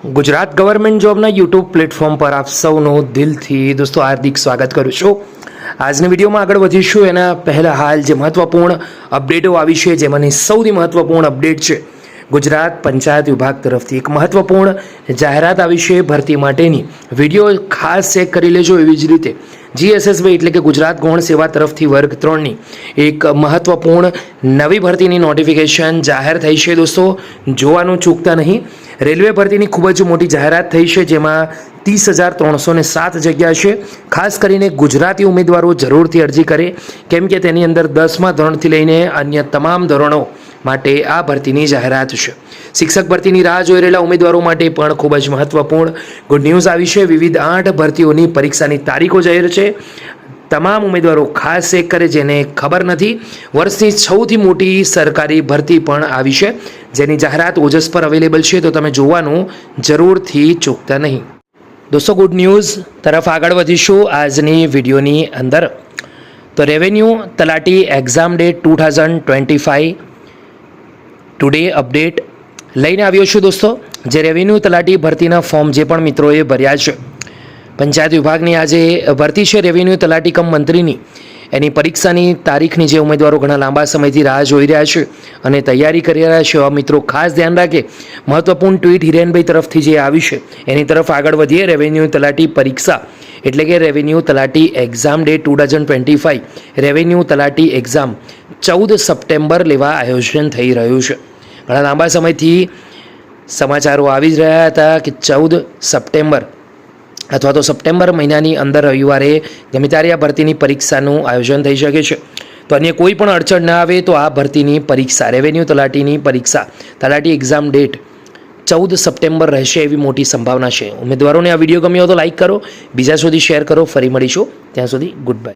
Gujarat government જોબના YouTube platform પર આપ સૌનું દિલથી દોસ્તો હાર્દિક સ્વાગત કરું છું। આજની વિડીયોમાં આગળ વધીશું એના પહેલાં હાલ જે મહત્ત્વપૂર્ણ અપડેટો આવી છે જેમાંની સૌથી મહત્ત્વપૂર્ણ અપડેટ છે ગુજરાત પંચાયત વિભાગ તરફથી એક મહત્ત્વપૂર્ણ જાહેરાત આવી છે ભરતી માટેની। વિડીયો ખાસ ચેક કરી લેજો। એવી જ રીતે GSSB એટલે કે ગુજરાત ગૌણ સેવા તરફથી વર્ગ 3ની એક મહત્ત્વપૂર્ણ નવી ભરતીની નોટિફિકેશન જાહેર થઈ છે દોસ્તો, જોવાનું ચૂકતા નહીં। રેલવે ભરતીની ખૂબ જ મોટી જાહેરાત થઈ છે જેમાં 30,307 જગ્યા છે। ખાસ કરીને ગુજરાતી ઉમેદવારો જરૂરથી અરજી કરે કેમ કે તેની અંદર 10મા ધોરણથી લઈને અન્ય તમામ ધોરણો માટે આ ભરતીની જાહેરાત છે। શિક્ષક ભરતીની રાહ જોઈ રહેલા ઉમેદવારો માટે પણ ખૂબ જ મહત્વપૂર્ણ ગુડ ન્યૂઝ આવી છે। વિવિધ 8 ભરતીઓની પરીક્ષાની તારીખો જાહેર છે। તમામ ઉમેદવારો ખાસ ચેક કરે જેને ખબર નથી, વર્ષની સૌથી મોટી સરકારી ભરતી પણ આવી છે જેની જાહેરાત ઓજસ પર અવેલેબલ છે, તો તમે જોવાનું જરૂરથી ચૂકતા નહીં। દોસ્તો ગુડ ન્યૂઝ તરફ આગળ વધીશું આજની વિડીયોની અંદર। તો રેવન્યુ તલાટી એક્ઝામ ડેટ 2025 ટુડે અપડેટ લઈને આવ્યો છું દોસ્તો। જે રેવન્યુ તલાટી ભરતીના ફોર્મ જે પણ મિત્રોએ ભર્યા છે, પંચાયત વિભાગની આજે ભરતી છે રેવન્યુ તલાટી કમ મંત્રીની, એની પરીક્ષાની તારીખની જે ઉમેદવારો ઘણા લાંબા સમયથી રાહ જોઈ રહ્યા છે અને તૈયારી કરી રહ્યા છે, મિત્રો ખાસ ધ્યાન રાખે। મહત્વપૂર્ણ ટ્વીટ હિરેનભાઈ તરફથી જે આવી છે એની તરફ આગળ વધીએ। રેવન્યુ તલાટી પરીક્ષા એટલે કે રેવન્યુ તલાટી એક્ઝામ ડે 2025 રેવન્યુ તલાટી એક્ઝામ 14 સપ્ટેમ્બર લેવા આયોજન થઈ રહ્યું છે। ઘણા લાંબા સમયથી સમાચારો આવી જ રહ્યા હતા કે 14 સપ્ટેમ્બર અથવા તો સપ્ટેમ્બર મહિનાની અંદર રવિવારે ગમે ત્યારે આ ભરતીની પરીક્ષાનું આયોજન થઈ શકે છે। તો અન્ય કોઈ પણ અડચણ ના આવે તો આ ભરતીની પરીક્ષા રેવન્યુ તલાટીની પરીક્ષા તલાટી એક્ઝામ ડેટ 14 સપ્ટેમ્બર રહેશે એવી મોટી સંભાવના છે। ઉમેદવારોને આ વિડીયો ગમ્યો તો લાઇક કરો, બીજા સુધી શેર કરો। ફરી મળીશું, ત્યાં સુધી ગુડ બાય।